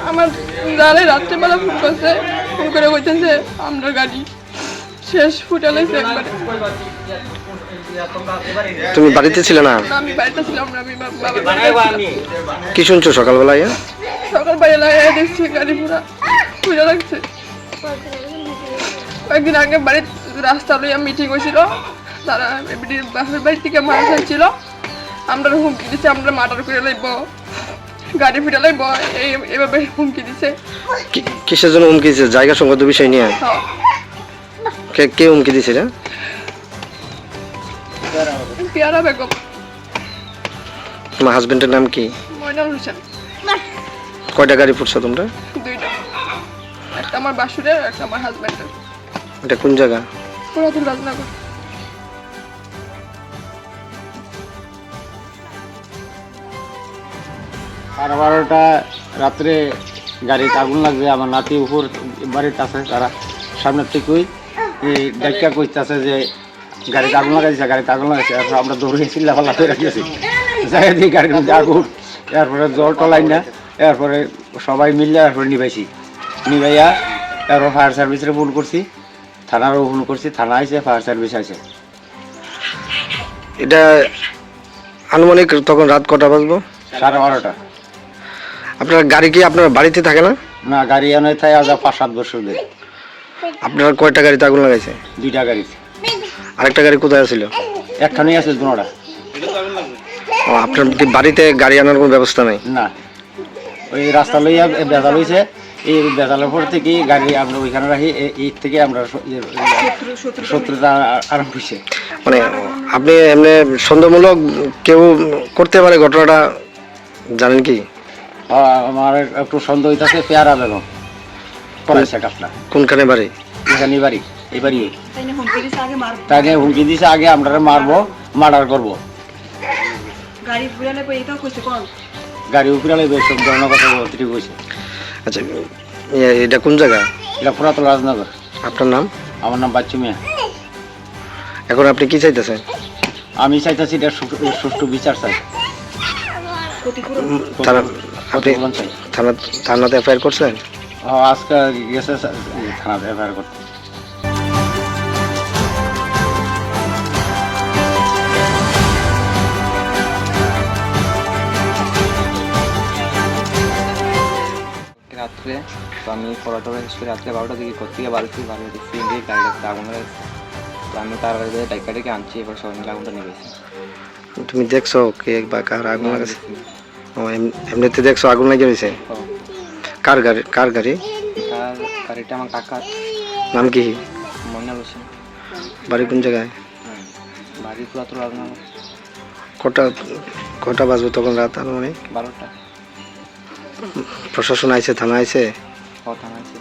আমার জালে রাত্রেবেলা ফোন করছে, ফোন করে বলছেন যে আমরা গাড়ি শেষ ফুটালাইছে একবারে। তুমি বাড়িতে ছিলে না? আমি বাড়িতে ছিলাম না, আমি বাবার বাড়িতে ছিলাম। কি শুনছো সকালবেলায়? সকালবেলা দেখছি গাড়ি পুরা ফুটা লাগছে। কয়েকদিন আগে বাড়ির রাস্তা লইয়া মিটিং হয়েছিল, তারা বাপের বাড়ি থেকে মানুষ ছিল, আমরা হুমকি দিচ্ছে আমরা মার্ডার করে লাইব, গাড়ি ফিরে লাইব, এইভাবে হুমকি দিচ্ছে। কিসের জন্য হুমকি দিচ্ছে? জায়গা সংক্রান্ত বিষয় নিয়ে? কে হুমকি দিছে? পেয়ারা বেগম। তোমার হাজবেন্ডের নাম কি? মইনুল হোসেন। কয়টা গাড়ি ফুটছো তোমরা? দুইটা, একটা আমার বাসুরের, একটা আমার হাজবেন্ডের। এটা কোন জায়গা? পুরাতন রাজনগর। আর 12টা রাত্রে গাড়িতে আগুন লাগবে। আমার নাতি উপর বাড়িতে আছে, তারা সামনের থেকেই ডাক্কা কইতেছে যে গাড়িতে আগুন লাগাইছে, গাড়িতে আগুন লাগাইছে। আমরা দৌড়ে চিল্লাপাল্লা করে রাখিয়েছি, যাই দিয়ে গাড়ির মধ্যে আগুন, এরপরে জল টলাই না, এরপরে সবাই মিললে এরপরে নিভাইয়া এরপর ফায়ার সার্ভিসে ফোন করছি, থানারও ফোন করছি, থানা আইছে, ফায়ার সার্ভিস আইছে। এটা আনুমানিক তখন রাত কটা বাজবো? 12:30। আপনার গাড়ি কি আপনার বাড়িতে থাকে না? না, গাড়ি এনে থাকে আজ 5-7 বছর ধরে। আপনার কয়টা গাড়িতে আগুন লাগাইছে? 2টা গাড়িতে। আরেকটা গাড়ি কোথায় ছিল? একখানেই আছে, দুটা। আপনার কি বাড়িতে গাড়ি আনার কোনো ব্যবস্থা নাই? না, ওই রাস্তা লইয়া বেজাল হয়েছে, এই বেজালের পর থেকে গাড়ি আমরা ওইখানে রাখি, এই থেকে আমরা শত্রুতা আরম্ভ হয়েছে। মানে আপনি এমনি সন্দেহমূলক কেউ করতে পারে ঘটনাটা জানেন কি? আমার একটু সন্দেহ হইতেছে পেয়ারা বেগম করেছে কাজটা। কোনখানে বাড়ি? এখানে বাড়ি, এই বাড়ি। তাকে হুমকি দিছে আগে আমরা মারবো, মার্ডার করবো, গাড়ি উপরে লাগবে, সব ধরনের কথা অতিরিক্ত হয়েছে। আচ্ছা, এটা কোন জায়গা? এটা পুরাতন রাজনগর। আপনার নাম? আমার নাম বাচ্চু মিয়া। এখন আপনি কি চাইতেছেন? আমি চাইতেছি এটা সুষ্ঠু বিচার চাই। আপনি থানাতে এফআইআর করছেন? আজকে গেছে থানাতে এফআইআর করতে। রাত্রে তো আমি পড়াটা শেষ করে রাত্রে 12টার দিকে করতে গিয়ে বাড়িতে দেখছি ইন্ডিয়া গাড়িটা আগুন লাগছে। তো আমি তার বাড়িতে ডাইকাটাকে আনছি, এবার সবাই মিলে আগুনটা নিয়েছি। তুমি দেখছো কে বা কার আগুন লাগাছে? ও এমনিতে দেখছো আগুন লাগিয়ে রয়েছে? কার গাড়ি? কার গাড়িটা আমার কাকার। নাম কি? মইনুল হোসেন। বাড়ি কোন জায়গায়? বাড়ি পুরাতন রাজনগর। কটা বাজবে তখন রাত? মানে 12টা। প্রশাসন আইছে? থানা আইছে? থানা আছে।